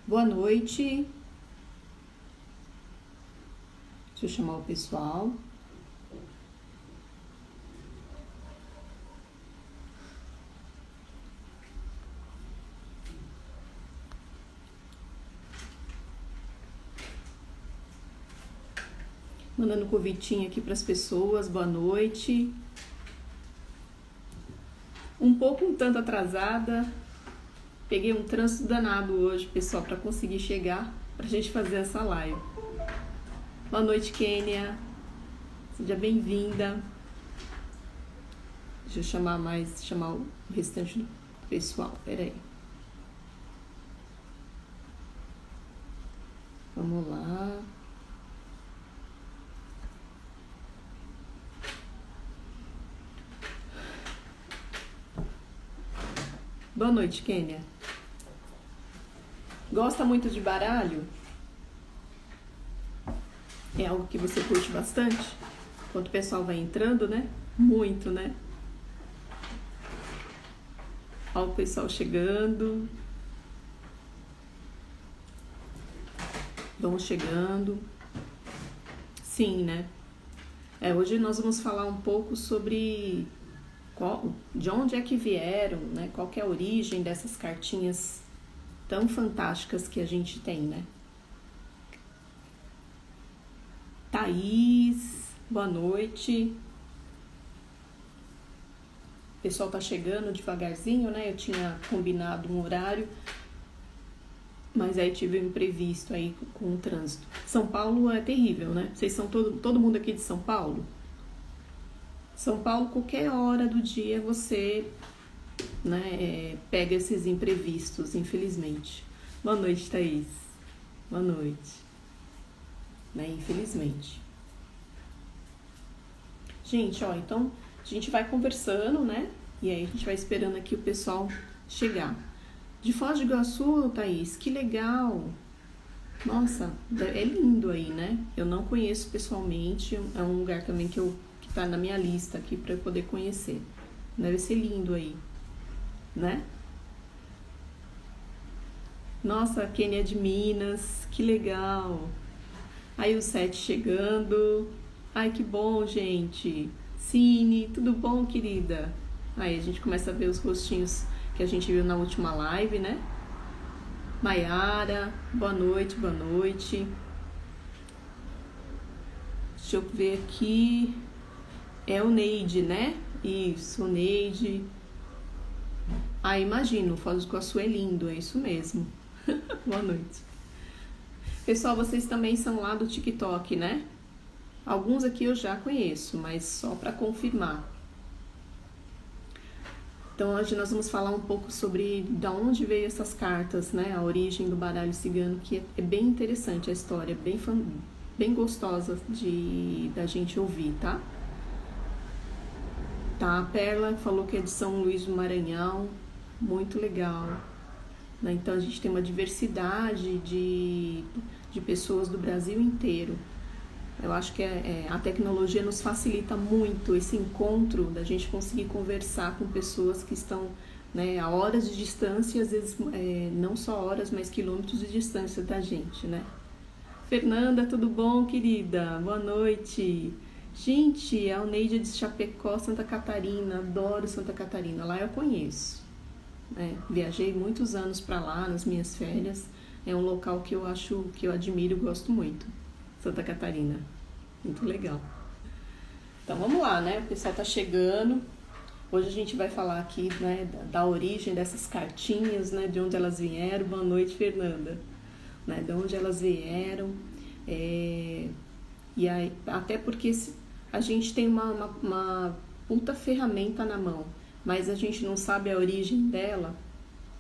Boa noite. Deixa eu chamar o pessoal. Mandando convitinho aqui para as pessoas. Boa noite. Um tanto atrasada. Peguei um trânsito danado hoje, pessoal, para conseguir chegar para a gente fazer essa live. Boa noite, Kênia. Seja bem-vinda. Deixa eu chamar o restante do pessoal. Peraí. Vamos lá. Boa noite, Kênia. Gosta muito de baralho? É algo que você curte bastante? Enquanto o pessoal vai entrando, né? Muito, né? Olha o pessoal chegando. Vão chegando. Sim, né? Hoje nós vamos falar um pouco sobre de onde é que vieram, né? Qual que é a origem dessas cartinhas tão fantásticas que a gente tem, né? Thaís, boa noite. O pessoal tá chegando devagarzinho, né? Eu tinha combinado um horário, mas aí tive um imprevisto aí com o trânsito. São Paulo é terrível, né? Vocês são todo mundo aqui de São Paulo? São Paulo, qualquer hora do dia você, né, pega esses imprevistos, infelizmente. Boa noite, Thaís. Boa noite. Né, infelizmente. Gente, então a gente vai conversando, né? E aí a gente vai esperando aqui o pessoal chegar. De Foz do Iguaçu, Thaís, que legal! Nossa, é lindo aí, né? Eu não conheço pessoalmente, é um lugar também que tá na minha lista aqui para eu poder conhecer. Deve ser lindo aí, né? Nossa, a Kênia de Minas, que legal! Aí o Sete chegando. Ai, que bom, gente! Cine, tudo bom, querida? Aí a gente começa a ver os rostinhos que a gente viu na última live, né? Maiara, boa noite, boa noite. Deixa eu ver aqui. É o Neide, né? Isso, o Neide. Imagino, Foz do Iguaçu é lindo, é isso mesmo. Boa noite. Pessoal, vocês também são lá do TikTok, né? Alguns aqui eu já conheço, mas só para confirmar. Então hoje nós vamos falar um pouco sobre de onde veio essas cartas, né? A origem do baralho cigano, que é bem interessante a história, bem gostosa da gente ouvir, tá? Tá, a Perla falou que é de São Luís do Maranhão, muito legal. Né? Então a gente tem uma diversidade de pessoas do Brasil inteiro. Eu acho que a tecnologia nos facilita muito esse encontro da gente conseguir conversar com pessoas que estão, né, a horas de distância, às vezes não só horas, mas quilômetros de distância da gente, né? Fernanda, tudo bom, querida? Boa noite. Gente, a Neide de Chapecó, Santa Catarina, adoro Santa Catarina, lá eu conheço. Viajei muitos anos para lá nas minhas férias, é um local que eu admiro e gosto muito. Santa Catarina, muito legal. Então vamos lá, né? O pessoal tá chegando. Hoje a gente vai falar aqui, né, da origem dessas cartinhas, né, de onde elas vieram. Boa noite, Fernanda. Né, de onde elas vieram. E aí, até porque a gente tem uma puta ferramenta na mão, mas a gente não sabe a origem dela,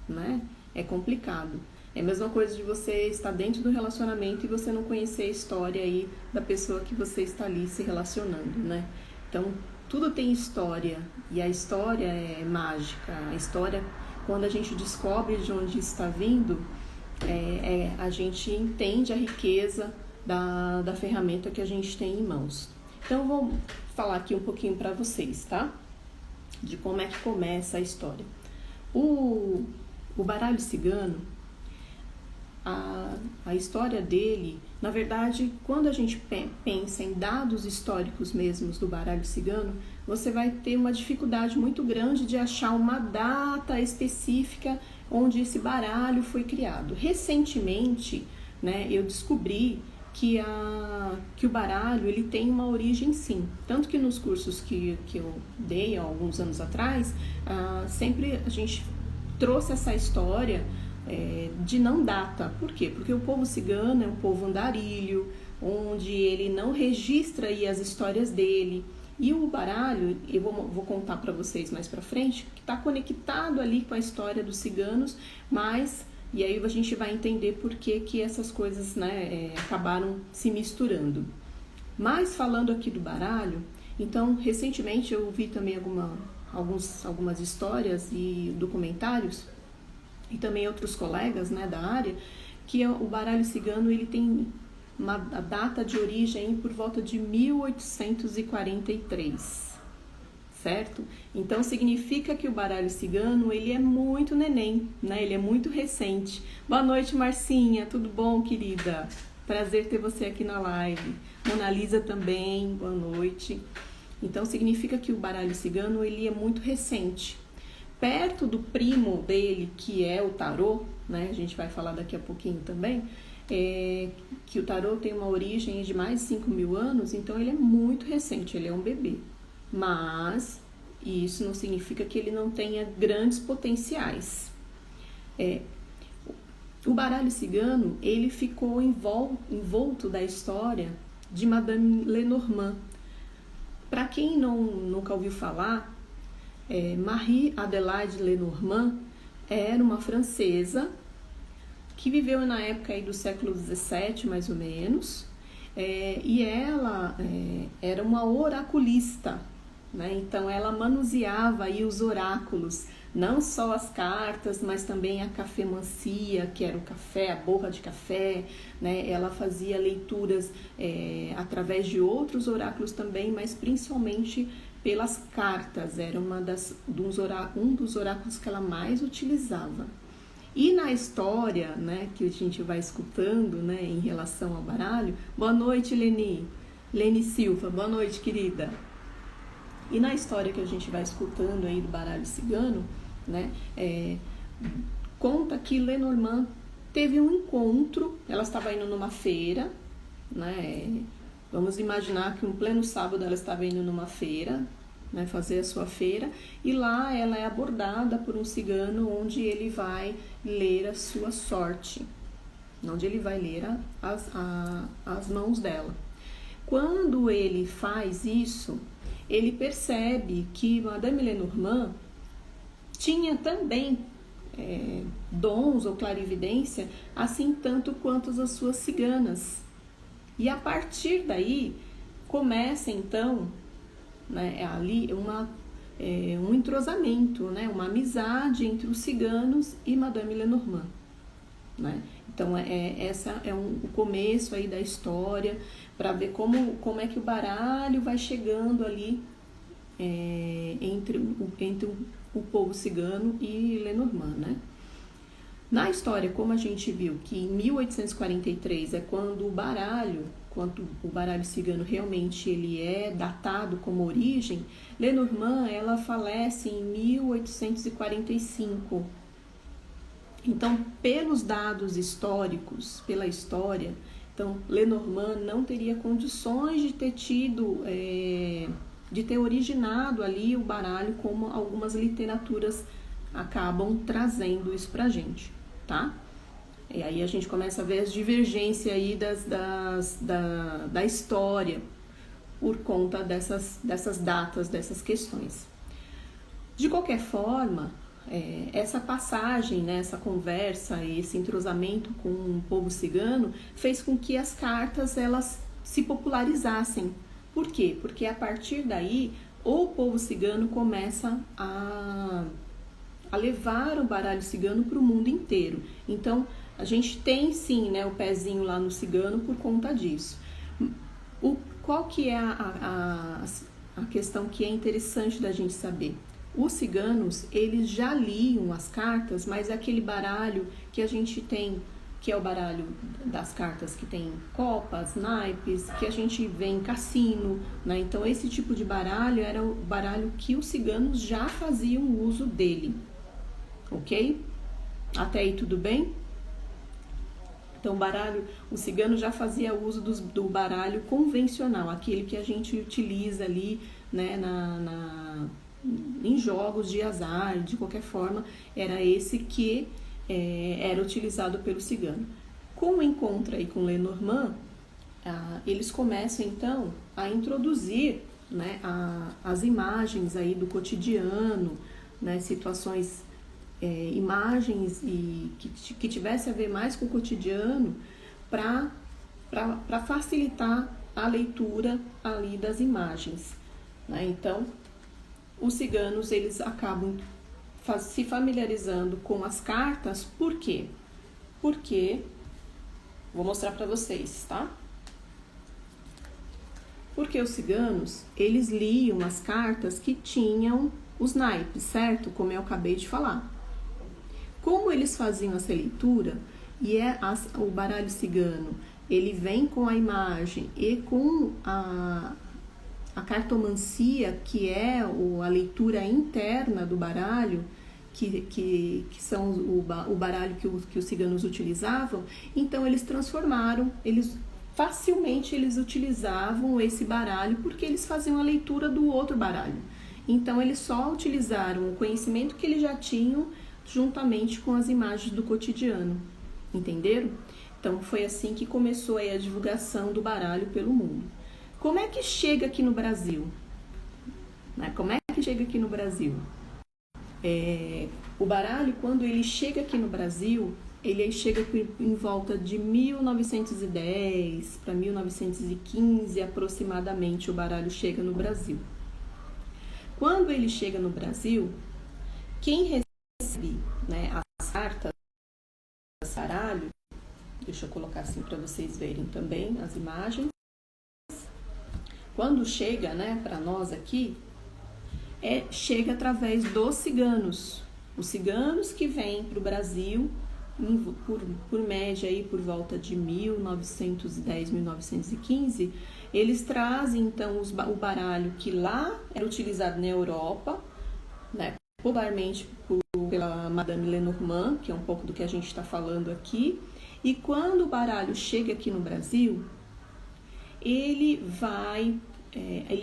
né? É complicado. É a mesma coisa de você estar dentro do relacionamento e você não conhecer a história aí da pessoa que você está ali se relacionando, né? Então, tudo tem história e a história é mágica. A história, quando a gente descobre de onde está vindo, a gente entende a riqueza da ferramenta que a gente tem em mãos. Então, eu vou falar aqui um pouquinho para vocês, tá? De como é que começa a história. O baralho cigano, a história dele, na verdade, quando a gente pensa em dados históricos mesmos do baralho cigano, você vai ter uma dificuldade muito grande de achar uma data específica onde esse baralho foi criado. Recentemente, né, eu descobri que o baralho ele tem uma origem sim. Tanto que nos cursos que eu dei há alguns anos atrás, sempre a gente trouxe essa história de não data. Por quê? Porque o povo cigano é um povo andarilho, onde ele não registra aí as histórias dele. E o baralho, eu vou contar para vocês mais para frente, que está conectado ali com a história dos ciganos, mas... E aí a gente vai entender por que essas coisas, né, acabaram se misturando. Mas falando aqui do baralho, então recentemente eu vi também algumas histórias e documentários, e também outros colegas, né, da área, que o baralho cigano ele tem a data de origem por volta de 1843. Certo? Então significa que o baralho cigano ele é muito neném, né? Ele é muito recente. Boa noite, Marcinha, tudo bom, querida? Prazer ter você aqui na live. Mona Lisa também, boa noite. Então significa que o baralho cigano ele é muito recente. Perto do primo dele, que é o tarô, né? A gente vai falar daqui a pouquinho também, que o tarô tem uma origem de mais de 5.000 anos, então ele é muito recente, ele é um bebê. Mas isso não significa que ele não tenha grandes potenciais. O baralho cigano ele ficou envolto da história de Madame Lenormand. Para quem nunca ouviu falar, Marie Adelaide Lenormand era uma francesa que viveu na época aí do século XVII, mais ou menos, e ela era uma oraculista. Né? Então ela manuseava aí os oráculos, não só as cartas, mas também a cafemancia, que era o café, a borra de café, né? Ela fazia leituras através de outros oráculos também, mas principalmente pelas cartas, era um dos oráculos que ela mais utilizava. E na história, né, que a gente vai escutando, né, em relação ao baralho, boa noite, Leni Silva, boa noite, querida. E na história que a gente vai escutando aí do baralho cigano, né, conta que Lenormand teve um encontro, ela estava indo numa feira, né, vamos imaginar que um pleno sábado ela estava indo numa feira, né, fazer a sua feira, e lá ela é abordada por um cigano onde ele vai ler a sua sorte, onde ele vai ler as mãos dela. Quando ele faz isso, ele percebe que Madame Lenormand tinha também dons ou clarividência, assim tanto quanto as suas ciganas. E a partir daí, começa então, né, ali um entrosamento, né, uma amizade entre os ciganos e Madame Lenormand. Né? Então, essa é o começo aí da história, para ver como é que o baralho vai chegando ali entre o povo cigano e Lenormand, né? Na história, como a gente viu que em 1843 é quando o baralho cigano realmente ele é datado como origem, Lenormand ela falece em 1845. Então, pelos dados históricos, pela história, então Lenormand não teria condições de ter de ter originado ali o baralho, como algumas literaturas acabam trazendo isso pra gente, tá? E aí a gente começa a ver as divergências aí da história por conta dessas datas, dessas questões. De qualquer forma, essa passagem, né, essa conversa, esse entrosamento com o povo cigano fez com que as cartas elas se popularizassem. Por quê? Porque a partir daí o povo cigano começa a levar o baralho cigano para o mundo inteiro. Então a gente tem sim, né, o pezinho lá no cigano por conta disso. Qual que é a questão que é interessante da gente saber? Os ciganos, eles já liam as cartas, mas é aquele baralho que a gente tem que é o baralho das cartas que tem copas, naipes, que a gente vê em cassino, né? Então esse tipo de baralho era o baralho que os ciganos já faziam uso dele, ok? Até aí tudo bem? Então o cigano já fazia uso do baralho convencional, aquele que a gente utiliza ali, né, em jogos de azar, de qualquer forma, era esse que era utilizado pelo cigano. Com o encontro aí com Lenormand, eles começam então a introduzir, né, as imagens aí do cotidiano, né, situações, imagens que tivesse a ver mais com o cotidiano para facilitar a leitura ali das imagens, né? Então, os ciganos eles acabam se familiarizando com as cartas. Por quê? Porque, vou mostrar para vocês, tá? Porque os ciganos, eles liam as cartas que tinham os naipes, certo? Como eu acabei de falar. Como eles faziam essa leitura, e o baralho cigano, ele vem com a imagem e com a cartomancia, que é a leitura interna do baralho, que são o baralho que os ciganos utilizavam, então eles transformaram, facilmente eles utilizavam esse baralho porque eles faziam a leitura do outro baralho. Então eles só utilizaram o conhecimento que eles já tinham juntamente com as imagens do cotidiano, entenderam? Então foi assim que começou aí a divulgação do baralho pelo mundo. Como é que chega aqui no Brasil? Como é que chega aqui no Brasil? O baralho, quando ele chega aqui no Brasil, ele chega em volta de 1910 para 1915 aproximadamente. O baralho chega no Brasil. Quando ele chega no Brasil, quem recebe, né, as cartas do baralho, deixa eu colocar assim para vocês verem também as imagens. Quando chega, né, para nós aqui, chega através dos ciganos. Os ciganos que vêm para o Brasil, por média, aí, por volta de 1910, 1915, eles trazem, então, o baralho que lá era utilizado na Europa, né, popularmente pela Madame Lenormand, que é um pouco do que a gente está falando aqui. E quando o baralho chega aqui no Brasil, ele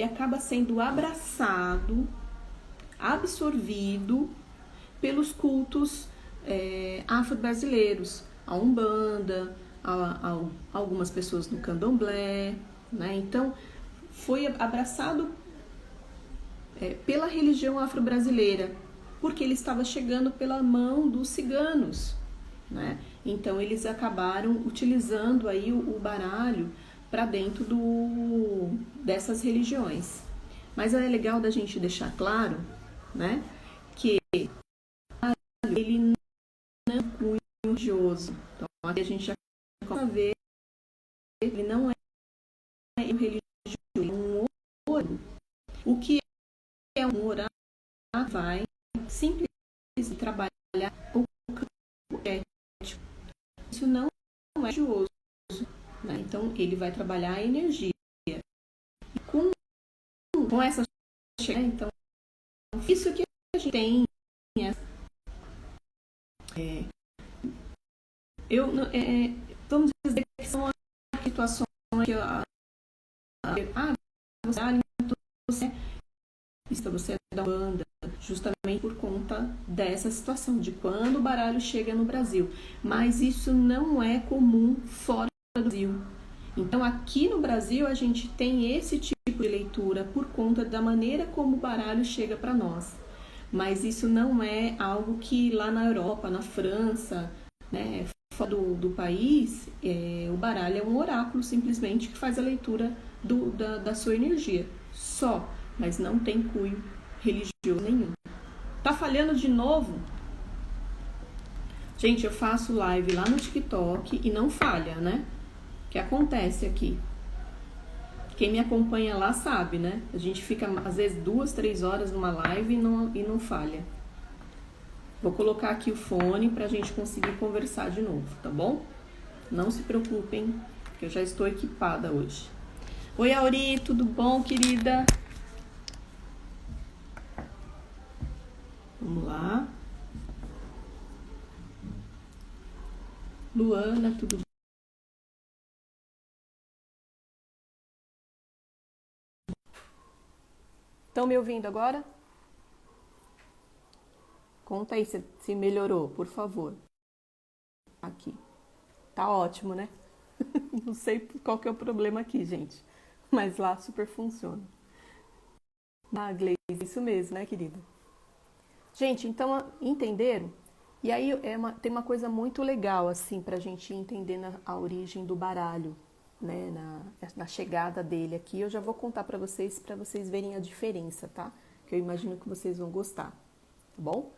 acaba sendo abraçado, absorvido pelos cultos afro-brasileiros, a Umbanda, a algumas pessoas do Candomblé, né? Então, foi abraçado pela religião afro-brasileira, porque ele estava chegando pela mão dos ciganos, né? Então, eles acabaram utilizando aí o baralho para dentro dessas religiões. Mas é legal da gente deixar claro, né, que ele não é um cunho religioso. Então, aqui a gente já começa a ver que ele não é um religioso, ele é um oráculo. O que é um oráculo vai simplesmente trabalhar o campo ético. Isso não é religioso, né? Então, ele vai trabalhar a energia. E com essa chegada, então, isso que a gente tem, vamos dizer que são as situações que você é da banda, justamente por conta dessa situação, de quando o baralho chega no Brasil. Mas isso não é comum fora do Brasil. Então, aqui no Brasil, a gente tem esse tipo de leitura por conta da maneira como o baralho chega para nós. Mas isso não é algo que lá na Europa, na França, né, fora do país, o baralho é um oráculo simplesmente que faz a leitura da sua energia. Só, mas não tem cunho religioso nenhum. Tá falhando de novo? Gente, eu faço live lá no TikTok e não falha, né? O que acontece aqui? Quem me acompanha lá sabe, né? A gente fica, às vezes, 2, 3 horas numa live e não falha. Vou colocar aqui o fone pra gente conseguir conversar de novo, tá bom? Não se preocupem, que eu já estou equipada hoje. Oi, Auri, tudo bom, querida? Vamos lá. Luana, tudo bom? Estão me ouvindo agora? Conta aí se melhorou, por favor. Aqui. Tá ótimo, né? Não sei qual que é o problema aqui, gente. Mas lá super funciona. Ah, Gleice, isso mesmo, né, querida? Gente, então, entenderam? E aí tem uma coisa muito legal, assim, pra gente entender a origem do baralho, né? Na chegada dele aqui. Eu já vou contar pra vocês verem a diferença, tá? Que eu imagino que vocês vão gostar, tá bom?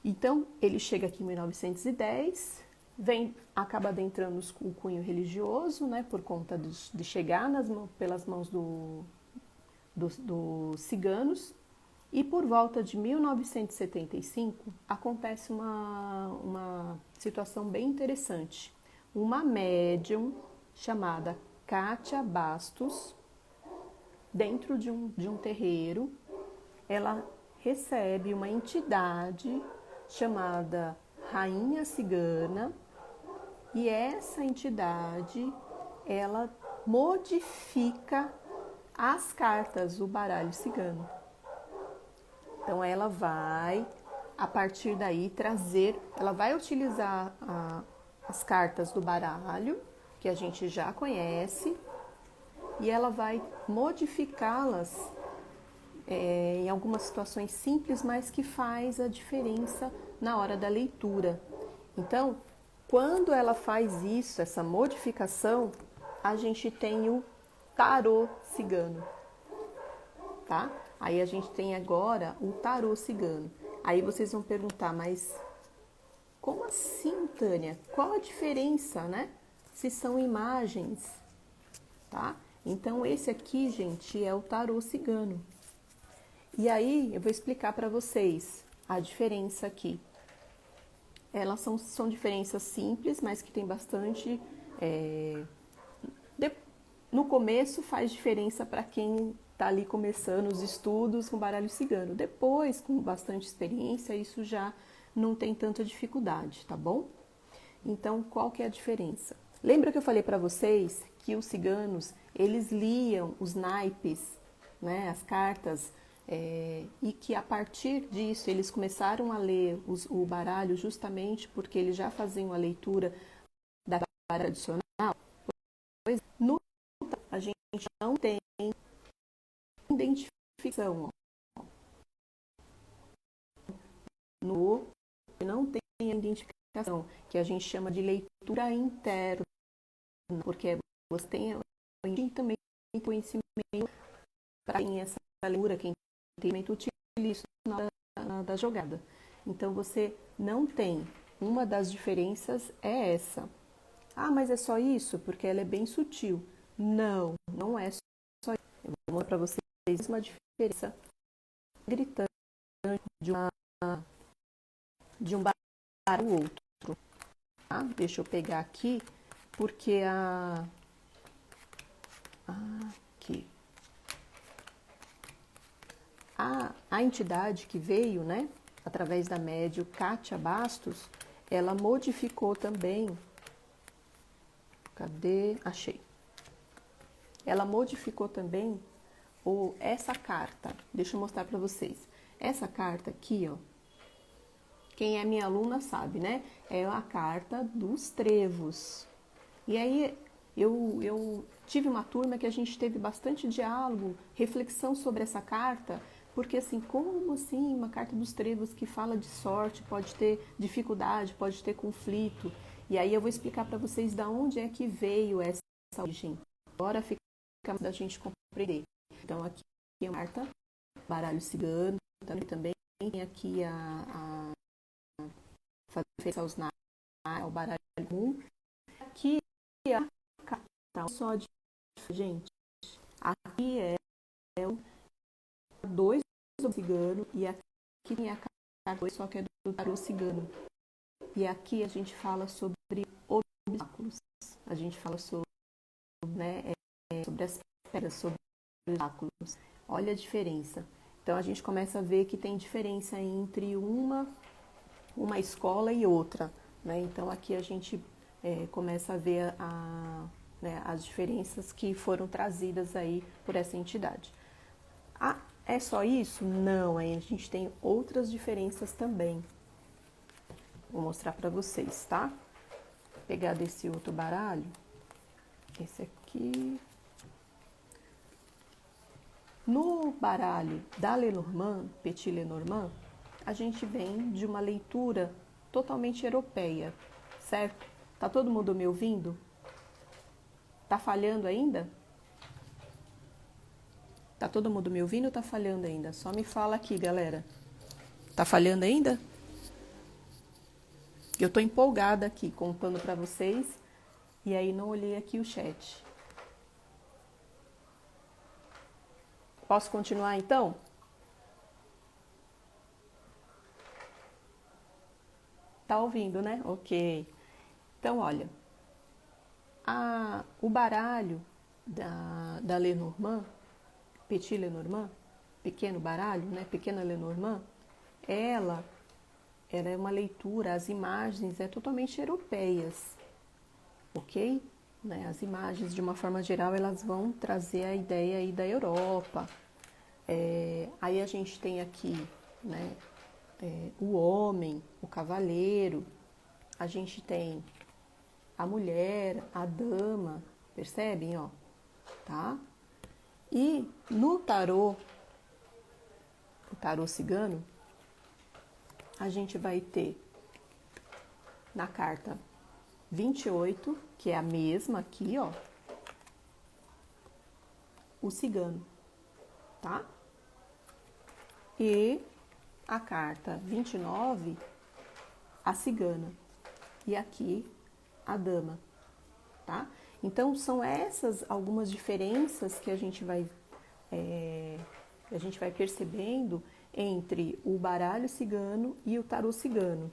Então, ele chega aqui em 1910, acaba adentrando o cunho religioso, né, por conta de chegar pelas mãos dos ciganos, e por volta de 1975 acontece uma situação bem interessante. Uma médium chamada Kátia Bastos, dentro de um terreiro, ela recebe uma entidade chamada Rainha Cigana, e essa entidade ela modifica as cartas do baralho cigano. Então ela vai, a partir daí, ela vai utilizar as cartas do baralho, que a gente já conhece, e ela vai modificá-las em algumas situações simples, mas que faz a diferença na hora da leitura. Então, quando ela faz isso, essa modificação, a gente tem o tarô cigano, tá? Aí a gente tem agora o tarô cigano. Aí vocês vão perguntar, mas como assim, Tânia? Qual a diferença, né? Se são imagens, tá? Então esse aqui, gente, é o tarô cigano. E aí eu vou explicar para vocês a diferença aqui. Elas são diferenças simples, mas que tem bastante. No começo faz diferença para quem está ali começando os estudos com baralho cigano. Depois, com bastante experiência, isso já não tem tanta dificuldade, tá bom? Então, qual que é a diferença? Lembra que eu falei para vocês que os ciganos, eles liam os naipes, né, as cartas, e que a partir disso eles começaram a ler o baralho justamente porque eles já faziam a leitura da baralho tradicional? Pois no a gente não tem identificação. No não tem identificação, que a gente chama de leitura interna, porque você tem também conhecimento para quem essa leitura, quem tem conhecimento utiliza isso na hora da jogada. Então você não tem. Uma das diferenças é essa. Ah, mas é só isso? Porque ela é bem sutil. Não, não é só isso. Eu vou mostrar para vocês uma diferença gritante de um baralho para o outro. Tá? Deixa eu pegar aqui, porque aqui. A entidade que veio, né, através da médium Kátia Bastos, ela modificou também. Cadê? Achei. Ela modificou também essa carta. Deixa eu mostrar para vocês. Essa carta aqui, ó. Quem é minha aluna sabe, né? É a carta dos trevos. E aí eu tive uma turma que a gente teve bastante diálogo, reflexão sobre essa carta, porque assim, como assim uma carta dos trevos que fala de sorte pode ter dificuldade, pode ter conflito? E aí eu vou explicar para vocês da onde é que veio essa origem. Agora fica da gente compreender. Então aqui é uma carta, baralho cigano, também tem aqui fazer referência aos naipes, ao baralho comum. Aqui é a carta só de gente. Aqui é o 2 do cigano e aqui tem a carta 2, só que é do tarô cigano. E aqui a gente fala sobre obstáculos. A gente fala sobre, né, sobre as pedras, sobre os obstáculos. Olha a diferença. Então a gente começa a ver que tem diferença entre uma escola e outra, né? Então aqui a gente começa a ver né, as diferenças que foram trazidas aí por essa entidade. Ah, é só isso? Não, aí a gente tem outras diferenças também. Vou mostrar para vocês, tá? Vou pegar desse outro baralho, esse aqui. No baralho da Lenormand, Petit Lenormand, a gente vem de uma leitura totalmente europeia, certo? Tá todo mundo me ouvindo? Tá falhando ainda? Tá todo mundo me ouvindo ou tá falhando ainda? Só me fala aqui, galera. Tá falhando ainda? Eu tô empolgada aqui contando para vocês e aí não olhei aqui o chat. Posso continuar então? Tá ouvindo, né? Ok. Então, olha, o baralho da Lenormand, Petit Lenormand, pequeno baralho, né? Pequena Lenormand, ela é uma leitura, as imagens totalmente europeias, ok? Né? As imagens, de uma forma geral, elas vão trazer a ideia aí da Europa. Aí a gente tem aqui, né? O homem, o cavaleiro, a gente tem a mulher, a dama, percebem, ó, tá? E no tarô, o tarô cigano, a gente vai ter na carta 28, que é a mesma aqui, ó, o cigano, tá? E a carta 29, a cigana. E aqui, a dama, tá? Então, são essas algumas diferenças que a gente vai percebendo entre o baralho cigano e o tarô cigano,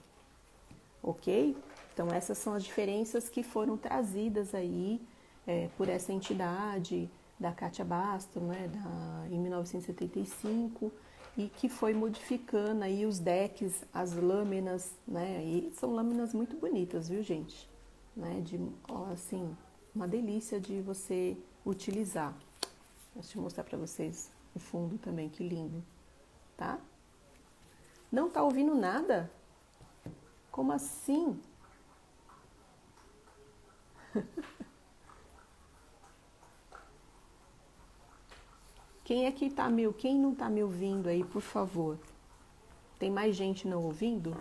ok? Então, essas são as diferenças que foram trazidas aí por essa entidade da Kátia Bastos, né, em 1975, e que foi modificando aí os decks, as lâminas, né, e são lâminas muito bonitas, viu, gente? Né, assim, uma delícia de você utilizar. Deixa eu mostrar para vocês o fundo também, que lindo, tá? Não tá ouvindo nada? Como assim? Quem não tá me ouvindo aí, por favor? Tem mais gente não ouvindo?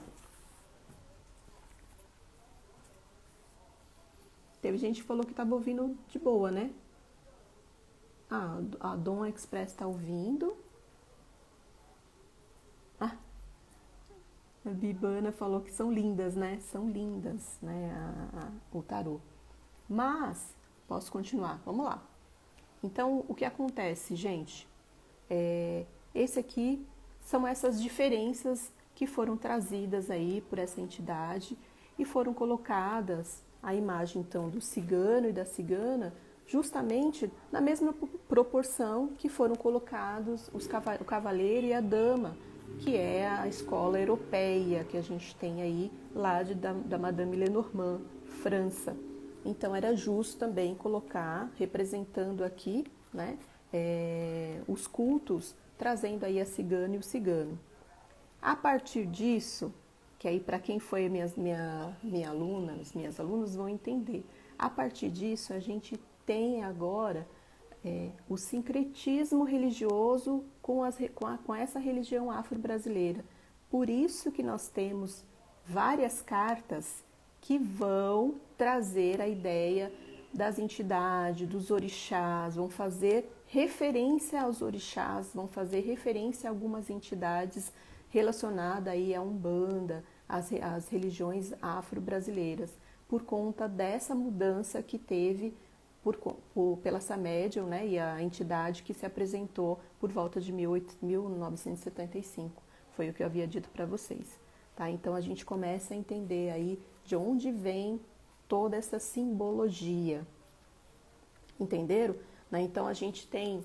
Teve gente que falou que tava ouvindo de boa, né? Ah, a Dom Express tá ouvindo. Ah, a Bibana falou que são lindas, né? São lindas, né? O tarô. Mas, posso continuar? Vamos lá. Então, o que acontece, gente? Esse aqui são essas diferenças que foram trazidas aí por essa entidade e foram colocadas a imagem então do cigano e da cigana justamente na mesma proporção que foram colocados o cavaleiro e a dama, que é a escola europeia que a gente tem aí lá da Madame Lenormand, França. Então era justo também colocar, representando aqui, né, os cultos, trazendo aí a cigana e o cigano. A partir disso, que aí para quem foi minha aluna, as minhas alunas vão entender. A partir disso, a gente tem agora o sincretismo religioso com essa religião afro-brasileira. Por isso que nós temos várias cartas que vão trazer a ideia das entidades, dos orixás, vão fazer referência aos orixás, vão fazer referência a algumas entidades relacionadas aí à Umbanda, às religiões afro-brasileiras, por conta dessa mudança que teve pela Samédium, né, e a entidade que se apresentou por volta de 1975. Foi o que eu havia dito para vocês. tá? Então a gente começa a entender aí de onde vem toda essa simbologia, entenderam? Né? Então a gente tem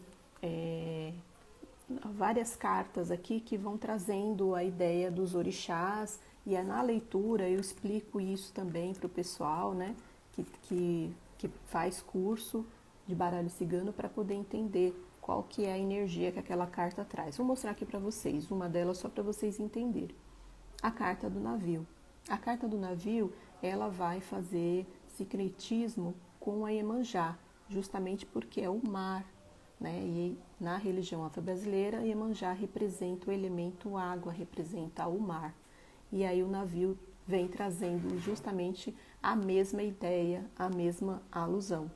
várias cartas aqui que vão trazendo a ideia dos orixás, e na leitura eu explico isso também para o pessoal, né, que faz curso de baralho cigano, para poder entender qual que é a energia que aquela carta traz. Vou mostrar aqui para vocês, uma delas só para vocês entenderem. A carta do navio. A carta do navio, ela vai fazer sincretismo com a Iemanjá, justamente porque é o mar, né? E na religião afro-brasileira, Iemanjá representa o elemento água, representa o mar. E aí o navio vem trazendo justamente a mesma ideia, a mesma alusão,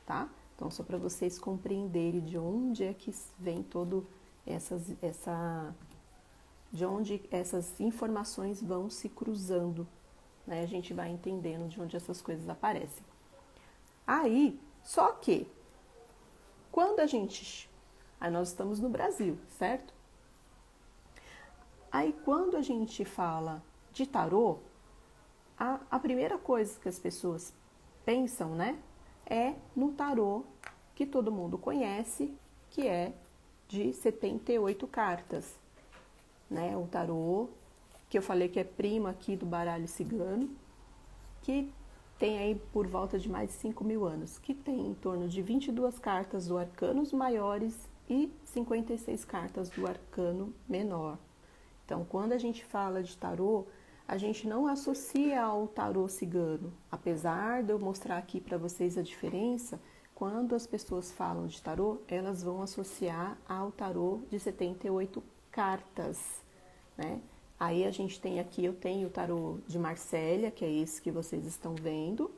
tá? Então, só para vocês compreenderem de onde é que vem todo de onde essas informações vão se cruzando, né? A gente vai entendendo de onde essas coisas aparecem. Aí, só que quando aí nós estamos no Brasil, certo? Aí quando a gente fala de tarô, a primeira coisa que as pessoas pensam, né, é no tarô que todo mundo conhece, que é de 78 cartas, né? O tarô que eu falei que é primo aqui do baralho cigano, que tem aí por volta de mais de 5.000 anos, que tem em torno de 22 cartas do arcanos maiores e 56 cartas do arcano menor. Então, quando a gente fala de tarô, a gente não associa ao tarô cigano. Apesar de eu mostrar aqui para vocês a diferença, quando as pessoas falam de tarô, elas vão associar ao tarô de 78 cartas, né? Aí a gente tem aqui, eu tenho o tarô de Marsella, que é esse que vocês estão vendo.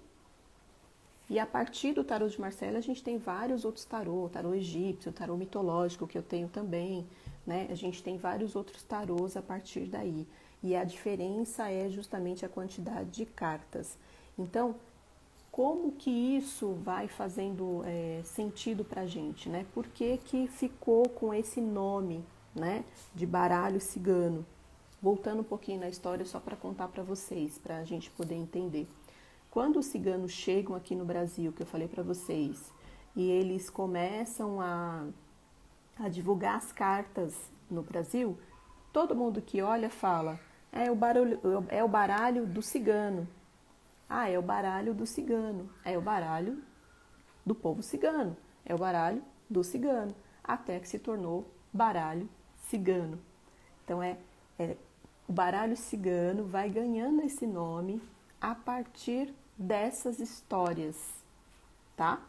E a partir do tarô de Marsella, a gente tem vários outros tarô, tarô egípcio, tarô mitológico, que eu tenho também, né? A gente tem vários outros tarôs a partir daí. E a diferença é justamente a quantidade de cartas. Então, como que isso vai fazendo sentido para a gente, né? Por que que ficou com esse nome, né, de baralho cigano? Voltando um pouquinho na história, só para contar para vocês, para a gente poder entender. Quando os ciganos chegam aqui no Brasil, que eu falei para vocês, e eles começam a divulgar as cartas no Brasil, todo mundo que olha fala, é o baralho do cigano. Ah, é o baralho do cigano. É o baralho do povo cigano. É o baralho do cigano. Até que se tornou baralho cigano. Então, o baralho cigano vai ganhando esse nome a partir dessas histórias, tá?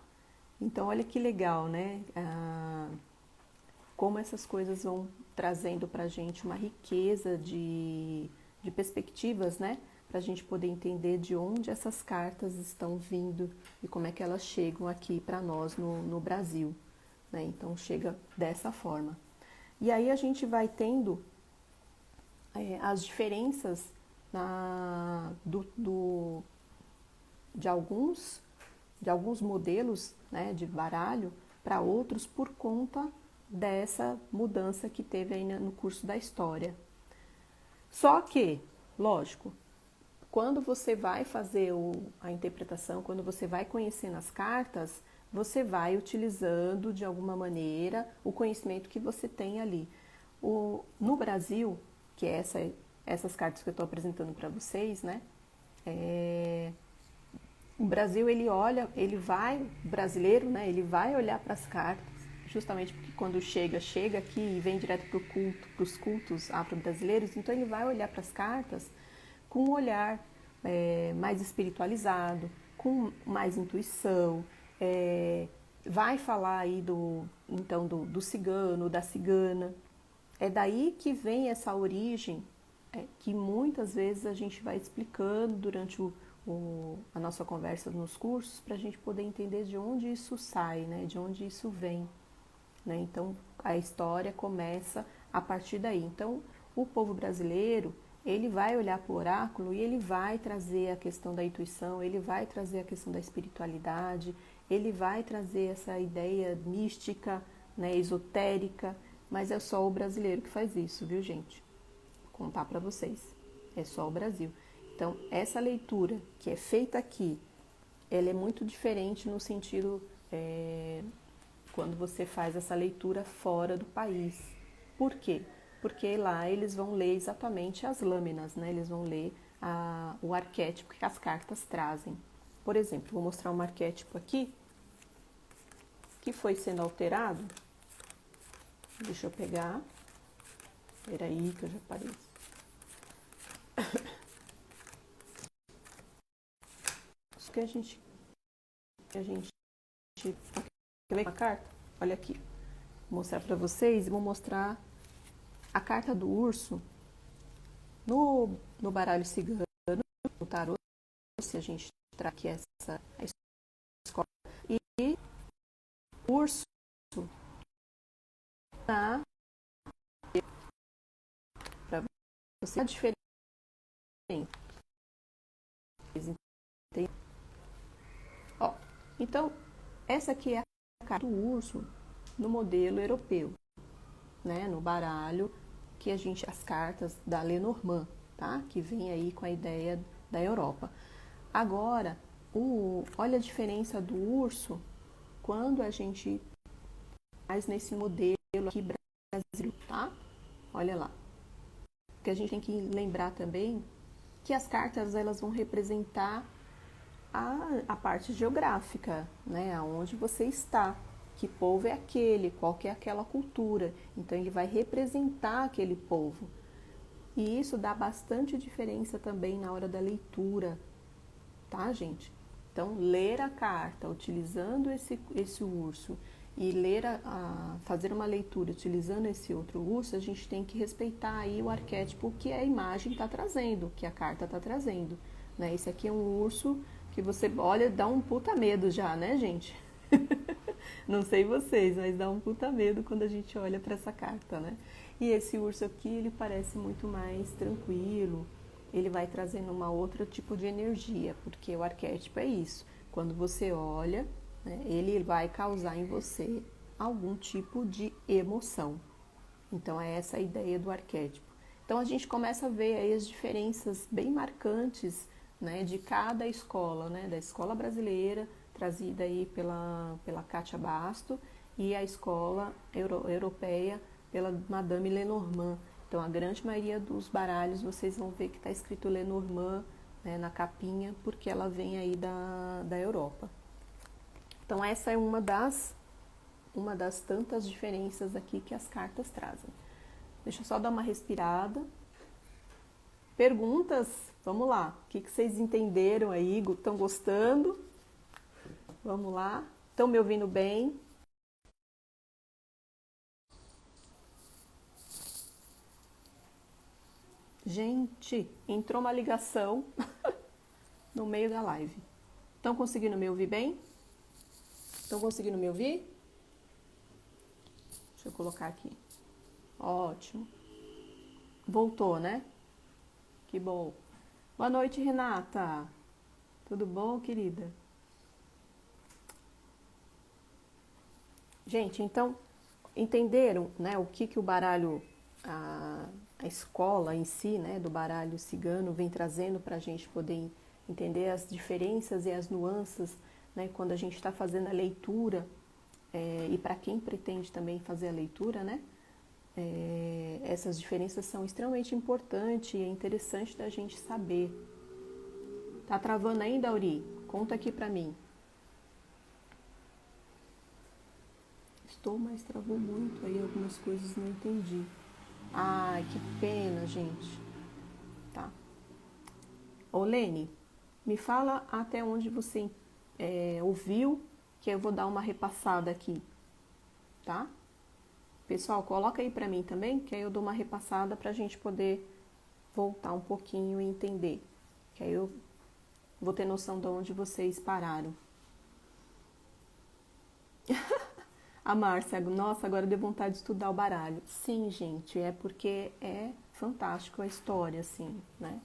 Então, olha que legal, né? Como essas coisas vão trazendo pra gente uma riqueza de perspectivas, né? Pra gente poder entender de onde essas cartas estão vindo e como é que elas chegam aqui para nós no Brasil, né? Então, chega dessa forma. E aí a gente vai tendo as diferenças de alguns modelos, né, de baralho para outros por conta dessa mudança que teve aí no curso da história. Só que, lógico, quando você vai fazer a interpretação, quando você vai conhecendo as cartas, você vai utilizando de alguma maneira o conhecimento que você tem ali. No Brasil, que é essas cartas que eu estou apresentando para vocês, né? O Brasil, o brasileiro, né? Ele vai olhar para as cartas, justamente porque quando chega aqui e vem direto para os cultos afro-brasileiros, então ele vai olhar para as cartas com um olhar mais espiritualizado, com mais intuição, vai falar aí do cigano, da cigana. É daí que vem essa origem que muitas vezes a gente vai explicando durante a nossa conversa nos cursos, para a gente poder entender de onde isso sai, né? De onde isso vem, né? Então, a história começa a partir daí. Então, o povo brasileiro, ele vai olhar para o oráculo e ele vai trazer a questão da intuição, ele vai trazer a questão da espiritualidade, ele vai trazer essa ideia mística, né, esotérica, mas é só o brasileiro que faz isso, viu, gente? Vou contar para vocês. é só o Brasil. Então, essa leitura que é feita aqui, ela é muito diferente no sentido quando você faz essa leitura fora do país. Por quê? Porque lá eles vão ler exatamente as lâminas, né? Eles vão ler o arquétipo que as cartas trazem. Por exemplo, vou mostrar um arquétipo aqui que foi sendo alterado. Deixa eu pegar. Peraí que eu já parei. Isso que a gente quer ver uma carta? Olha aqui. Vou mostrar para vocês e vou mostrar a carta do urso no baralho cigano, no tarô, se a gente traz aqui essa escola. E o urso na para você a diferença. Ó, então, essa aqui é a carta do urso no modelo europeu, né? No baralho que as cartas da Lenormand, tá? Que vem aí com a ideia da Europa. Agora, olha a diferença do urso quando a gente faz nesse modelo aqui Brasil, tá? Olha lá. Porque a gente tem que lembrar também que as cartas elas vão representar a parte geográfica, né? Aonde você está, que povo é aquele, qual que é aquela cultura. Então ele vai representar aquele povo. E isso dá bastante diferença também na hora da leitura, tá, gente? Então, ler a carta utilizando esse urso e fazer uma leitura utilizando esse outro urso, a gente tem que respeitar aí o arquétipo que a imagem está trazendo, que a carta está trazendo, né? Esse aqui é um urso que você olha, dá um puta medo já, né, gente? Não sei vocês, mas dá um puta medo quando a gente olha para essa carta, né? E esse urso aqui, ele parece muito mais tranquilo, ele vai trazendo uma outra tipo de energia, porque o arquétipo é isso. Quando você olha, né, ele vai causar em você algum tipo de emoção. Então é essa a ideia do arquétipo. Então a gente começa a ver aí as diferenças bem marcantes, né, de cada escola, né, da escola brasileira, trazida aí pela Kátia Basto, e a escola europeia pela Madame Lenormand. Então, a grande maioria dos baralhos vocês vão ver que está escrito Lenormand, né, na capinha, porque ela vem aí da Europa. Então, essa é uma das tantas diferenças aqui que as cartas trazem. Deixa eu só dar uma respirada. Perguntas? Vamos lá. O que vocês entenderam aí? Estão gostando? Vamos lá. Estão me ouvindo bem? Gente, entrou uma ligação no meio da live. Estão conseguindo me ouvir bem? Estão conseguindo me ouvir? Deixa eu colocar aqui. Ótimo. Voltou, né? Que bom. Boa noite, Renata. Tudo bom, querida? Gente, então, entenderam, né, o que o baralho, a escola em si, né, do baralho cigano vem trazendo para a gente poder entender as diferenças e as nuances, né, quando a gente está fazendo a leitura, e para quem pretende também fazer a leitura, né, essas diferenças são extremamente importantes e é interessante da gente saber. Tá travando ainda, Auri? Conta aqui para mim. Estou, mas travou muito aí, algumas coisas não entendi. Ai, que pena, gente. Tá. Ô, Lene, me fala até onde você ouviu, que eu vou dar uma repassada aqui, tá? Pessoal, coloca aí pra mim também, que aí eu dou uma repassada pra gente poder voltar um pouquinho e entender. Que aí eu vou ter noção de onde vocês pararam. A Márcia, nossa, agora deu vontade de estudar o baralho. Sim, gente, é porque é fantástico a história, assim, né?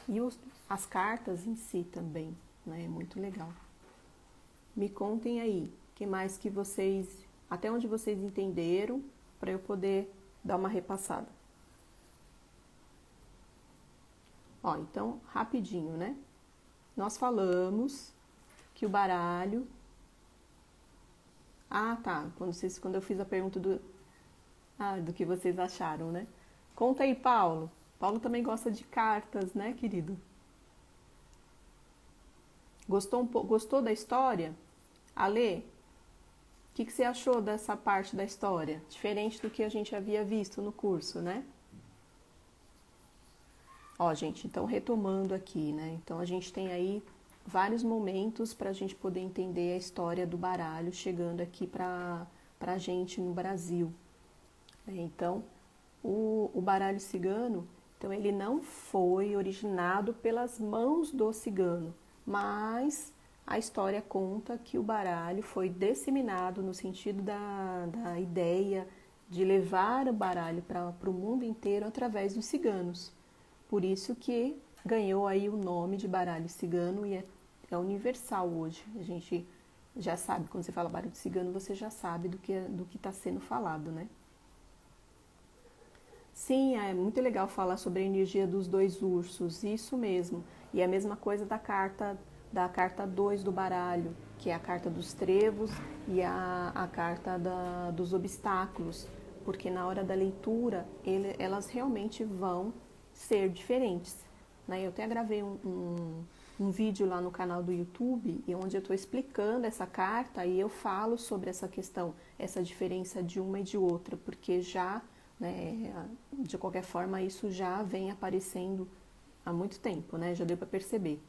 E as cartas em si também, né? É muito legal. Me contem aí, que mais que vocês, até onde vocês entenderam, para eu poder dar uma repassada. Ó, então, rapidinho, né? Nós falamos que o baralho... Ah, tá. Quando eu fiz a pergunta do que vocês acharam, né? Conta aí, Paulo. Paulo também gosta de cartas, né, querido? Gostou da história? Alê, o que você achou dessa parte da história? Diferente do que a gente havia visto no curso, né? Ó, gente, então retomando aqui, né? Então a gente tem aí vários momentos para a gente poder entender a história do baralho chegando aqui para a gente no Brasil. Então, o baralho cigano, então ele não foi originado pelas mãos do cigano, mas a história conta que o baralho foi disseminado no sentido da ideia de levar o baralho para o mundo inteiro através dos ciganos. Por isso que ganhou aí o nome de baralho cigano e é universal hoje. A gente já sabe, quando você fala baralho cigano, você já sabe do que está sendo falado, né? Sim, é muito legal falar sobre a energia dos dois ursos, isso mesmo. E é a mesma coisa da carta 2 do baralho, que é a carta dos trevos e a carta dos obstáculos, porque na hora da leitura elas realmente vão ser diferentes. Né? Eu até gravei um vídeo lá no canal do YouTube, onde eu estou explicando essa carta e eu falo sobre essa questão, essa diferença de uma e de outra, porque já, né, de qualquer forma, isso já vem aparecendo há muito tempo, né? Já deu para perceber.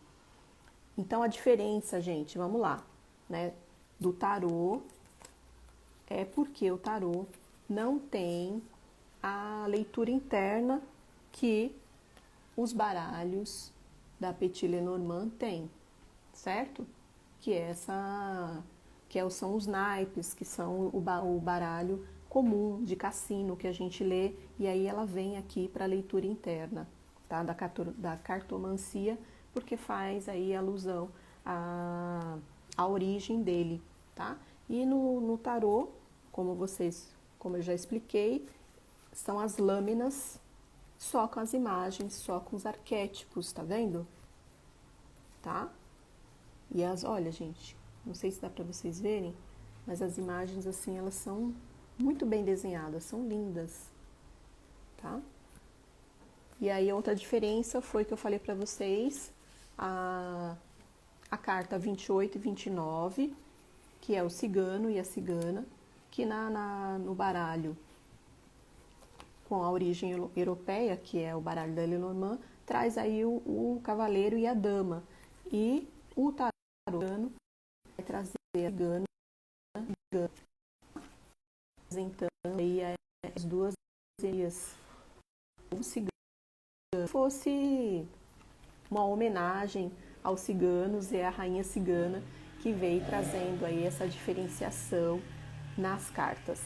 Então a diferença, gente, vamos lá, né, do tarô é porque o tarô não tem a leitura interna que os baralhos da Petit Lenormand têm, certo? São os naipes, que são o baralho comum de cassino que a gente lê, e aí ela vem aqui para a leitura interna, tá? Da cartomancia, porque faz aí alusão à origem dele, tá? E no tarô, como eu já expliquei, são as lâminas só com as imagens, só com os arquétipos, tá vendo? Tá? Olha, gente, não sei se dá para vocês verem, mas as imagens assim, elas são muito bem desenhadas, são lindas, tá? E aí a outra diferença foi que eu falei para vocês a carta 28 e 29, que é o cigano e a cigana, que no baralho com a origem europeia, que é o baralho da Lenormand, traz aí o cavaleiro e a dama. E o tarô vai trazer a cigana, apresentando aí as duas energias. O cigano fosse uma homenagem aos ciganos e à rainha cigana, que veio trazendo aí essa diferenciação nas cartas.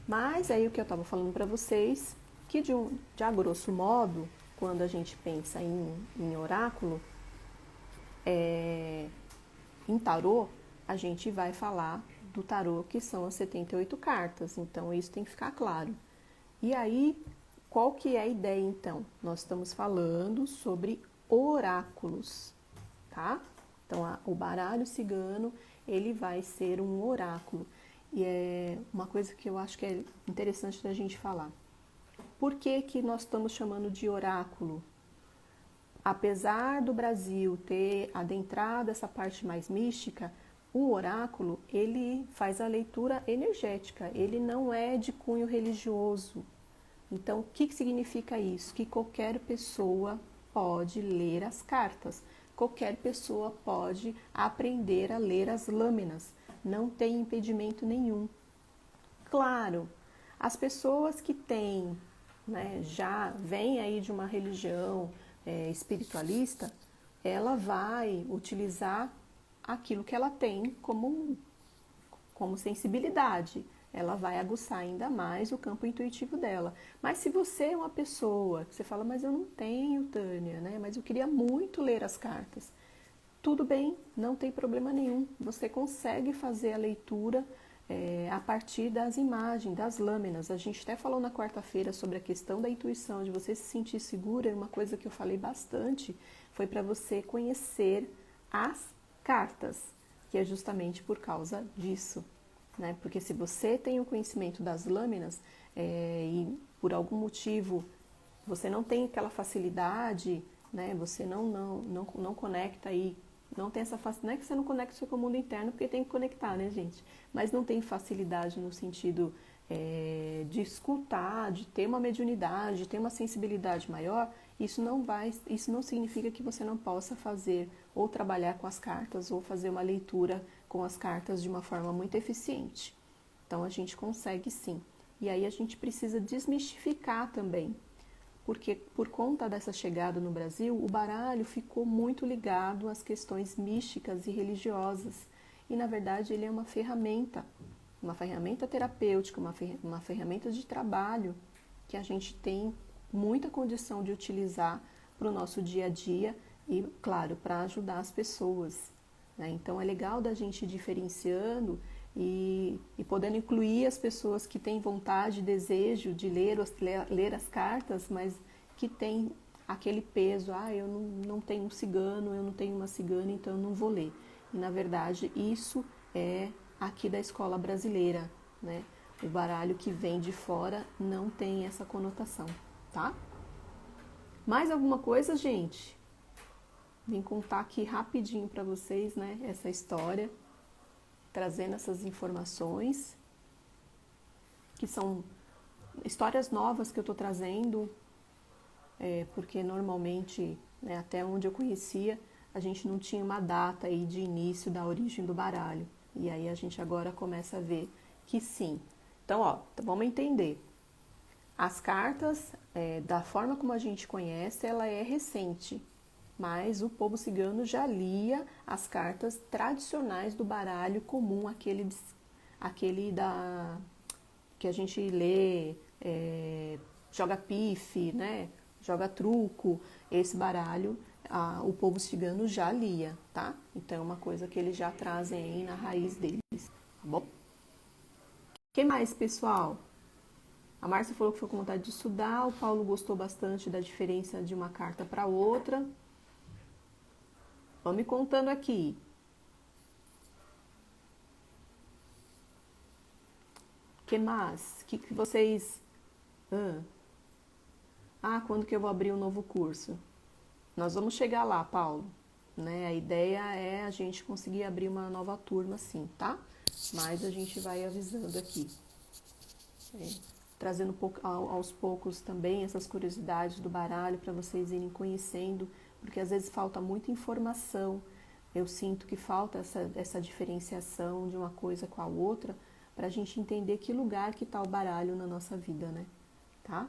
Mas aí o que eu estava falando para vocês, que de a grosso modo, quando a gente pensa em oráculo, em tarô, a gente vai falar do tarô, que são as 78 cartas, então isso tem que ficar claro. E aí, qual que é a ideia então? Nós estamos falando sobre oráculos, tá? Então, o baralho cigano, ele vai ser um oráculo. E é uma coisa que eu acho que é interessante da gente falar. Por que nós estamos chamando de oráculo? Apesar do Brasil ter adentrado essa parte mais mística, o oráculo, ele faz a leitura energética, ele não é de cunho religioso. Então, o que significa isso? Que qualquer pessoa pode ler as cartas, qualquer pessoa pode aprender a ler as lâminas, não tem impedimento nenhum. Claro, as pessoas que têm, né, já vêm aí de uma religião espiritualista, ela vai utilizar aquilo que ela tem como sensibilidade. Ela vai aguçar ainda mais o campo intuitivo dela. Mas se você é uma pessoa que você fala, mas eu não tenho, Tânia, né? Mas eu queria muito ler as cartas. Tudo bem, não tem problema nenhum. Você consegue fazer a leitura a partir das imagens, das lâminas. A gente até falou na quarta-feira sobre a questão da intuição, de você se sentir segura. Uma coisa que eu falei bastante foi para você conhecer as cartas, que é justamente por causa disso, né? Porque se você tem o conhecimento das lâminas e por algum motivo você não tem aquela facilidade, né? Você não conecta aí. Não tem essa facilidade, não é que você não conecta com o mundo interno, porque tem que conectar, né, gente? Mas não tem facilidade no sentido de escutar, de ter uma mediunidade, de ter uma sensibilidade maior. Isso não significa que você não possa fazer ou trabalhar com as cartas ou fazer uma leitura com as cartas de uma forma muito eficiente. Então a gente consegue sim. E aí a gente precisa desmistificar também, porque por conta dessa chegada no Brasil, o baralho ficou muito ligado às questões místicas e religiosas. E, na verdade, ele é uma ferramenta terapêutica, uma ferramenta de trabalho que a gente tem muita condição de utilizar para o nosso dia a dia e, claro, para ajudar as pessoas, né? Então, é legal da gente ir diferenciando e podendo incluir as pessoas que têm vontade, desejo de ler as cartas, mas que tem aquele peso, eu não tenho um cigano, eu não tenho uma cigana, então eu não vou ler. E na verdade isso é aqui da escola brasileira, né? O baralho que vem de fora não tem essa conotação, tá? Mais alguma coisa, gente? Vim contar aqui rapidinho para vocês, né, essa história, trazendo essas informações, que são histórias novas que eu estou trazendo, porque normalmente, né, até onde eu conhecia, a gente não tinha uma data aí de início da origem do baralho. E aí a gente agora começa a ver que sim. Então, vamos entender. As cartas, da forma como a gente conhece, ela é recente. Mas o povo cigano já lia as cartas tradicionais do baralho comum, aquele que a gente lê, joga pife, né? Joga truco. Esse baralho, o povo cigano já lia, tá? Então é uma coisa que eles já trazem aí na raiz deles, tá bom? O que mais, pessoal? A Márcia falou que foi com vontade de estudar, o Paulo gostou bastante da diferença de uma carta para outra. Vão me contando aqui. O que mais? O que vocês... quando que eu vou abrir um novo curso? Nós vamos chegar lá, Paulo. Né? A ideia é a gente conseguir abrir uma nova turma, sim, tá? Mas a gente vai avisando aqui. Trazendo aos poucos também essas curiosidades do baralho para vocês irem conhecendo, porque às vezes falta muita informação. Eu sinto que falta essa diferenciação de uma coisa com a outra para a gente entender que lugar que está o baralho na nossa vida, né? Tá?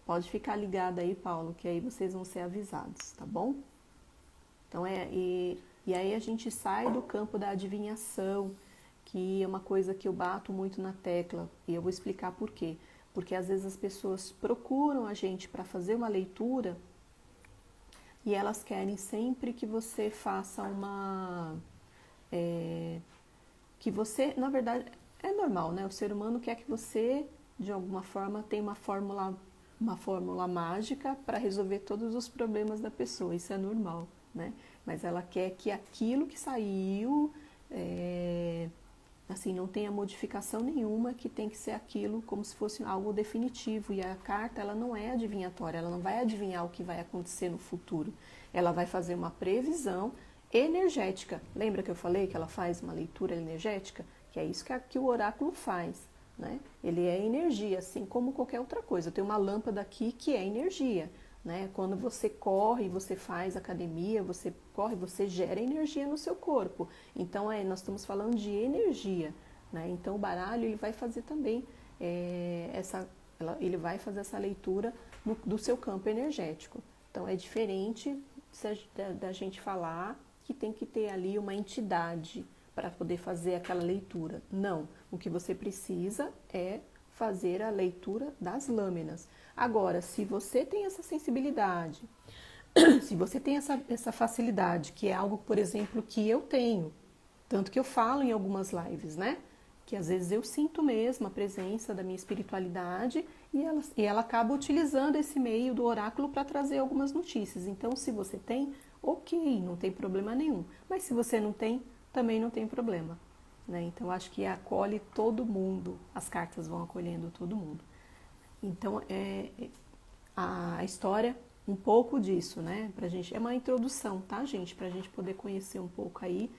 Pode ficar ligado aí, Paulo, que aí vocês vão ser avisados, tá bom? Então e aí a gente sai do campo da adivinhação, que é uma coisa que eu bato muito na tecla, e eu vou explicar por quê. Porque às vezes as pessoas procuram a gente para fazer uma leitura e elas querem sempre que você faça que você, na verdade, é normal, né? O ser humano quer que você, de alguma forma, tenha uma fórmula mágica para resolver todos os problemas da pessoa. Isso é normal, né? Mas ela quer que aquilo que saiu... assim, não tenha modificação nenhuma, que tem que ser aquilo como se fosse algo definitivo. E a carta, ela não é adivinhatória, ela não vai adivinhar o que vai acontecer no futuro. Ela vai fazer uma previsão energética. Lembra que eu falei que ela faz uma leitura energética? Que é isso que o oráculo faz, né? Ele é energia, assim como qualquer outra coisa. Tem uma lâmpada aqui que é energia, né? Quando você corre, você faz academia, você corre, você gera energia no seu corpo. Então, nós estamos falando de energia, né? Então, o baralho ele vai fazer também ele vai fazer essa leitura do seu campo energético. Então, é diferente da gente falar que tem que ter ali uma entidade para poder fazer aquela leitura. Não, o que você precisa é fazer a leitura das lâminas. Agora, se você tem essa sensibilidade, se você tem essa facilidade, que é algo, por exemplo, que eu tenho, tanto que eu falo em algumas lives, né? que às vezes eu sinto mesmo a presença da minha espiritualidade e ela acaba utilizando esse meio do oráculo para trazer algumas notícias. Então, se você tem, ok, não tem problema nenhum. Mas se você não tem, também não tem problema. Né? Então, acho que acolhe todo mundo, as cartas vão acolhendo todo mundo. Então, a história, um pouco disso, né? Pra gente, é uma introdução, tá, gente? Pra gente poder conhecer um pouco aí,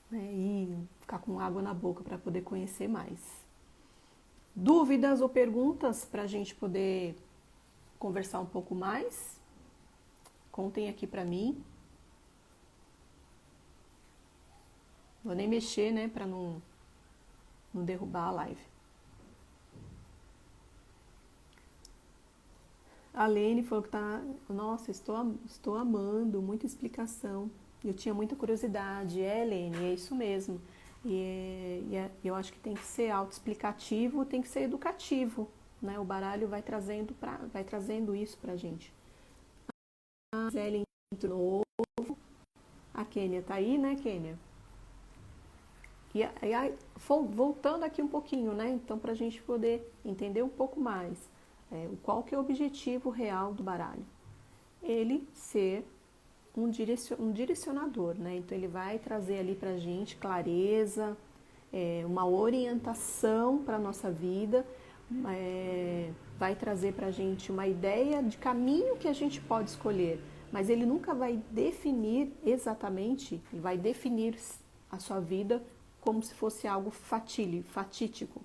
né? E ficar com água na boca para poder conhecer mais. Dúvidas ou perguntas para a gente poder conversar um pouco mais? Contem aqui para mim. Vou nem mexer, né, para não derrubar a live. A Lene falou que tá, nossa, estou amando, muita explicação. Eu tinha muita curiosidade. Lene, é isso mesmo. Eu acho que tem que ser autoexplicativo, tem que ser educativo, né? O baralho vai trazendo isso pra gente. A Zélia entrou novo. A Kênia tá aí, né, Kênia? E aí, voltando aqui um pouquinho, né? Então, pra gente poder entender um pouco mais qual que é o objetivo real do baralho. Ele ser um direcionador, né? Então ele vai trazer ali pra gente clareza, uma orientação para a nossa vida, vai trazer pra gente uma ideia de caminho que a gente pode escolher, mas ele nunca vai definir exatamente, ele vai definir a sua vida como se fosse algo fatídico,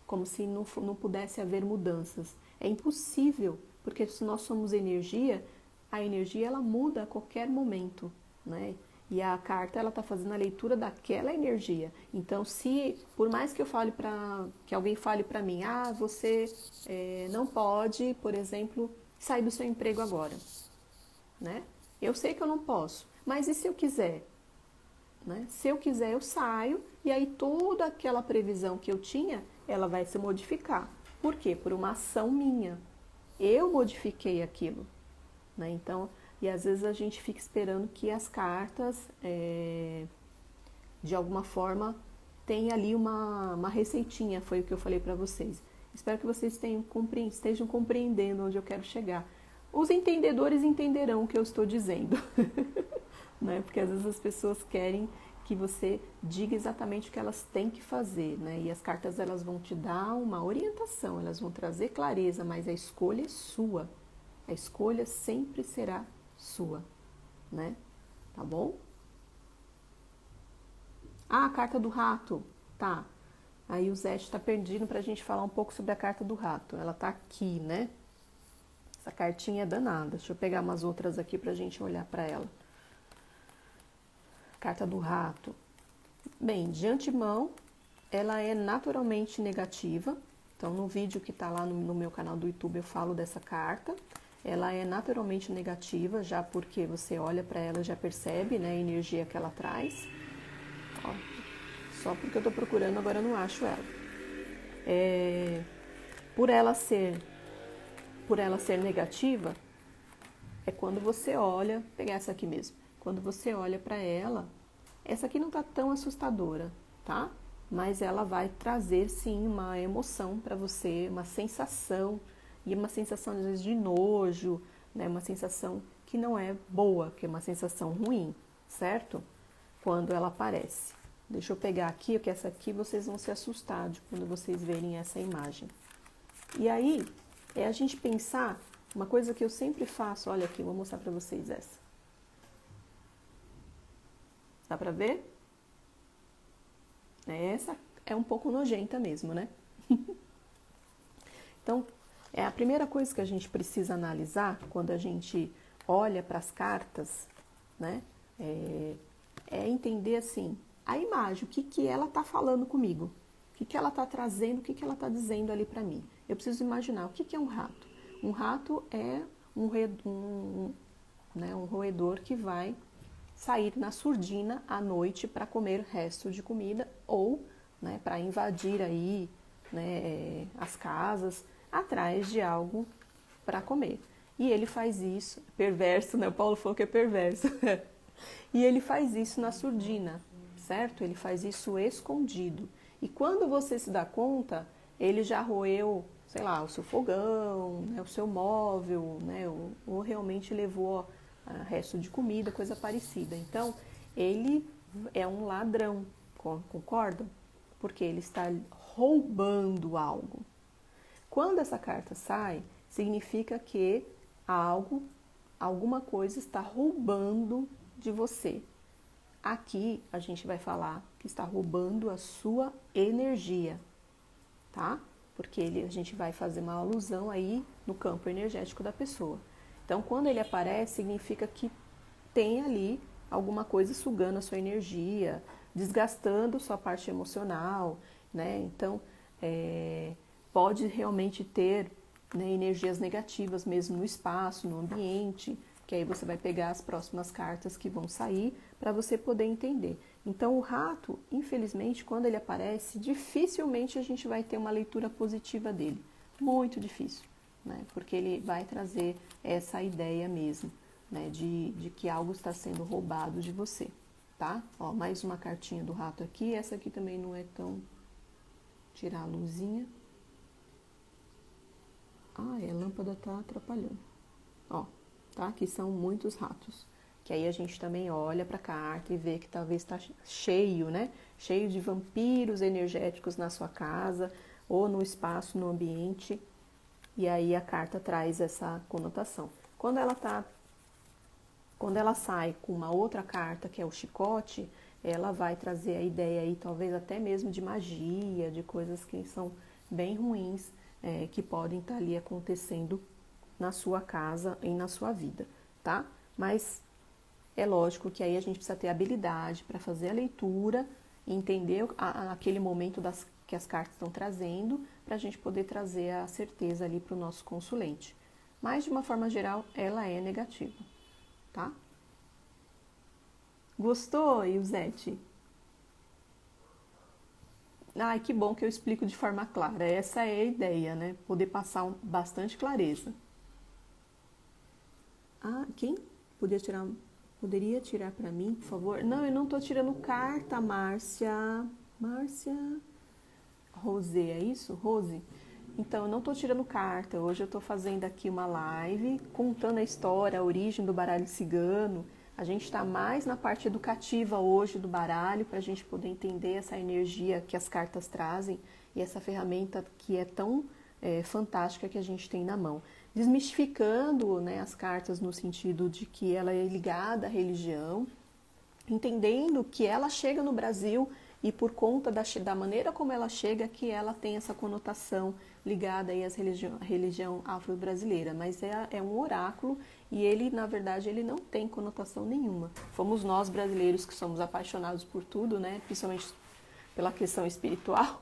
como se não pudesse haver mudanças. É impossível, porque se nós somos energia, a energia ela muda a qualquer momento, né? E a carta ela está fazendo a leitura daquela energia. Então, se por mais que eu fale que alguém fale para mim, você não pode, por exemplo, sair do seu emprego agora, né? Eu sei que eu não posso, mas e se eu quiser? Né? Se eu quiser, eu saio e aí toda aquela previsão que eu tinha, ela vai se modificar. Por quê? Por uma ação minha. Eu modifiquei aquilo. Né? Então, e às vezes a gente fica esperando que as cartas, de alguma forma, tenham ali uma receitinha, foi o que eu falei para vocês. Espero que vocês estejam compreendendo onde eu quero chegar. Os entendedores entenderão o que eu estou dizendo. Né? Porque às vezes as pessoas querem que você diga exatamente o que elas têm que fazer, né? E as cartas elas vão te dar uma orientação, elas vão trazer clareza, mas a escolha é sua. A escolha sempre será sua, né? Tá bom? A carta do rato, tá? Aí o Zé está pedindo pra gente falar um pouco sobre a carta do rato. Ela tá aqui, né? Essa cartinha é danada. Deixa eu pegar umas outras aqui pra gente olhar pra ela. Carta do rato. Bem, de antemão, ela é naturalmente negativa. Então, no vídeo que tá lá no meu canal do YouTube, eu falo dessa carta. Ela é naturalmente negativa, já porque você olha para ela e já percebe, né, a energia que ela traz. Ó, só porque eu tô procurando, agora eu não acho ela. Por ela ser negativa, é quando você olha, vou pegar essa aqui mesmo. Quando você olha para ela, essa aqui não tá tão assustadora, tá? Mas ela vai trazer sim uma emoção para você, uma sensação, e uma sensação às vezes de nojo, né? Uma sensação que não é boa, que é uma sensação ruim, certo? Quando ela aparece. Deixa eu pegar aqui, porque essa aqui vocês vão se assustar quando vocês verem essa imagem. E aí, é a gente pensar, uma coisa que eu sempre faço, olha aqui, vou mostrar para vocês essa. Dá pra ver? Essa é um pouco nojenta mesmo, né? Então, a primeira coisa que a gente precisa analisar quando a gente olha para as cartas, né? É entender assim, a imagem, o que ela tá falando comigo, o que ela tá trazendo, o que ela tá dizendo ali para mim. Eu preciso imaginar o que é um rato. Um rato é um roedor que vai sair na surdina à noite para comer resto de comida ou, né, para invadir aí, né, as casas atrás de algo para comer. E ele faz isso, perverso, né? O Paulo falou que é perverso. E ele faz isso na surdina, certo? Ele faz isso escondido. E quando você se dá conta, ele já roeu, sei lá, o seu fogão, né, o seu móvel, né, ou realmente levou resto de comida, coisa parecida. Então, ele é um ladrão, concordam? Porque ele está roubando algo. Quando essa carta sai, significa que algo, alguma coisa está roubando de você. Aqui a gente vai falar que está roubando a sua energia, tá? Porque a gente vai fazer uma alusão aí no campo energético da pessoa. Então, quando ele aparece, significa que tem ali alguma coisa sugando a sua energia, desgastando sua parte emocional, né? Então, pode realmente ter, né, energias negativas mesmo no espaço, no ambiente, que aí você vai pegar as próximas cartas que vão sair para você poder entender. Então, o rato, infelizmente, quando ele aparece, dificilmente a gente vai ter uma leitura positiva dele. Muito difícil, né? Porque ele vai trazer essa ideia mesmo, né, de que algo está sendo roubado de você, tá? Ó, mais uma cartinha do rato aqui. Essa aqui também não é tão... Tirar a luzinha. Ah, a lâmpada tá atrapalhando. Ó, tá? Aqui são muitos ratos. Que aí a gente também olha para a carta e vê que talvez está cheio, né? Cheio de vampiros energéticos na sua casa ou no espaço, no ambiente. E aí a carta traz essa conotação. Quando ela sai com uma outra carta, que é o chicote, ela vai trazer a ideia aí, talvez até mesmo de magia, de coisas que são bem ruins, que podem estar ali acontecendo na sua casa e na sua vida, tá? Mas é lógico que aí a gente precisa ter habilidade para fazer a leitura e entender aquele momento que as cartas estão trazendo, para a gente poder trazer a certeza ali para o nosso consulente. Mas, de uma forma geral, ela é negativa, tá? Gostou, Ilzete? Ai, que bom que eu explico de forma clara. Essa é a ideia, né? Poder passar bastante clareza. Ah, quem poderia tirar para mim, por favor? Não, eu não tô tirando carta, Márcia. Márcia Rosé, é isso? Rose? Então, eu não tô tirando carta. Hoje eu tô fazendo aqui uma live contando a história, a origem do baralho cigano. A gente está mais na parte educativa hoje do baralho, para a gente poder entender essa energia que as cartas trazem e essa ferramenta que é tão fantástica que a gente tem na mão. Desmistificando, né, as cartas no sentido de que ela é ligada à religião, entendendo que ela chega no Brasil e por conta da maneira como ela chega, que ela tem essa conotação ligada aí à religião afro-brasileira. Mas é um oráculo e ele, na verdade, ele não tem conotação nenhuma. Fomos nós brasileiros que somos apaixonados por tudo, né? Principalmente pela questão espiritual,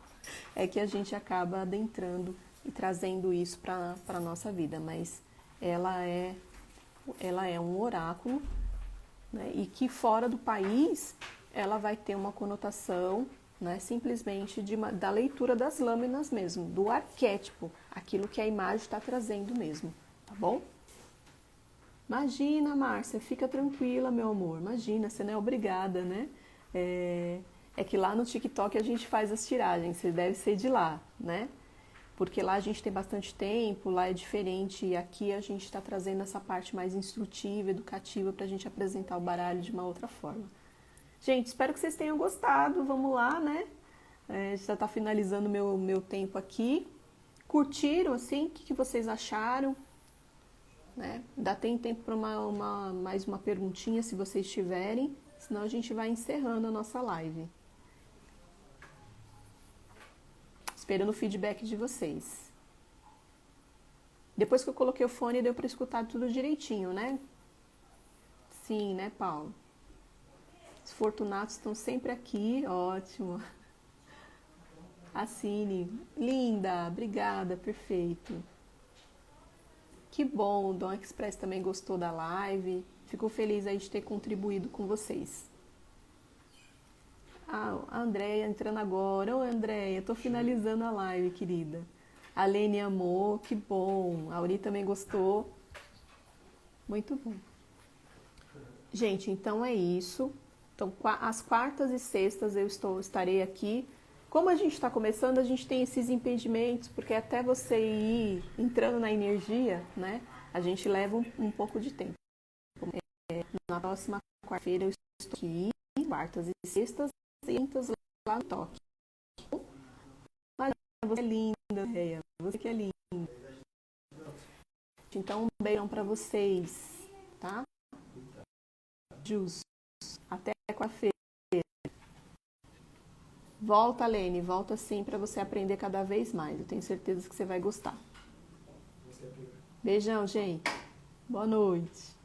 é que a gente acaba adentrando e trazendo isso para a nossa vida. Mas ela é um oráculo, né? E que fora do país ela vai ter uma conotação, né, simplesmente da leitura das lâminas mesmo, do arquétipo, aquilo que a imagem está trazendo mesmo, tá bom? Imagina, Márcia, fica tranquila, meu amor, imagina, você não é obrigada, né? É que lá no TikTok a gente faz as tiragens, você deve ser de lá, né? Porque lá a gente tem bastante tempo, lá é diferente, e aqui a gente está trazendo essa parte mais instrutiva, educativa, para a gente apresentar o baralho de uma outra forma. Gente, espero que vocês tenham gostado. Vamos lá, né? Já está finalizando meu tempo aqui. Curtiram, assim? O que vocês acharam? Né? Tem tempo para mais uma perguntinha, se vocês tiverem. Senão a gente vai encerrando a nossa live. Esperando o feedback de vocês. Depois que eu coloquei o fone, deu para escutar tudo direitinho, né? Sim, né, Paulo? Os fortunatos estão sempre aqui, ótimo. Assine, linda, obrigada, perfeito. Que bom, o Dom Express também gostou da live. Fico feliz aí de ter contribuído com vocês. Ah, a Andréia entrando agora. Ô, Andréia, tô finalizando a live, querida. A Lene amou, que bom. A Auri também gostou. Muito bom. Gente, então é isso. Então, às quartas e sextas eu estarei aqui. Como a gente está começando, a gente tem esses impedimentos, porque até você ir entrando na energia, né, a gente leva um pouco de tempo. Na próxima quarta-feira eu estou aqui, quartas e sextas, lá no toque. Mas você é linda, Réia, você que é linda. Então, um beijão para vocês, tá? Jus, até quarta-feira. Volta, Lene, volta sim para você aprender cada vez mais. Eu tenho certeza que você vai gostar. Beijão, gente. Boa noite.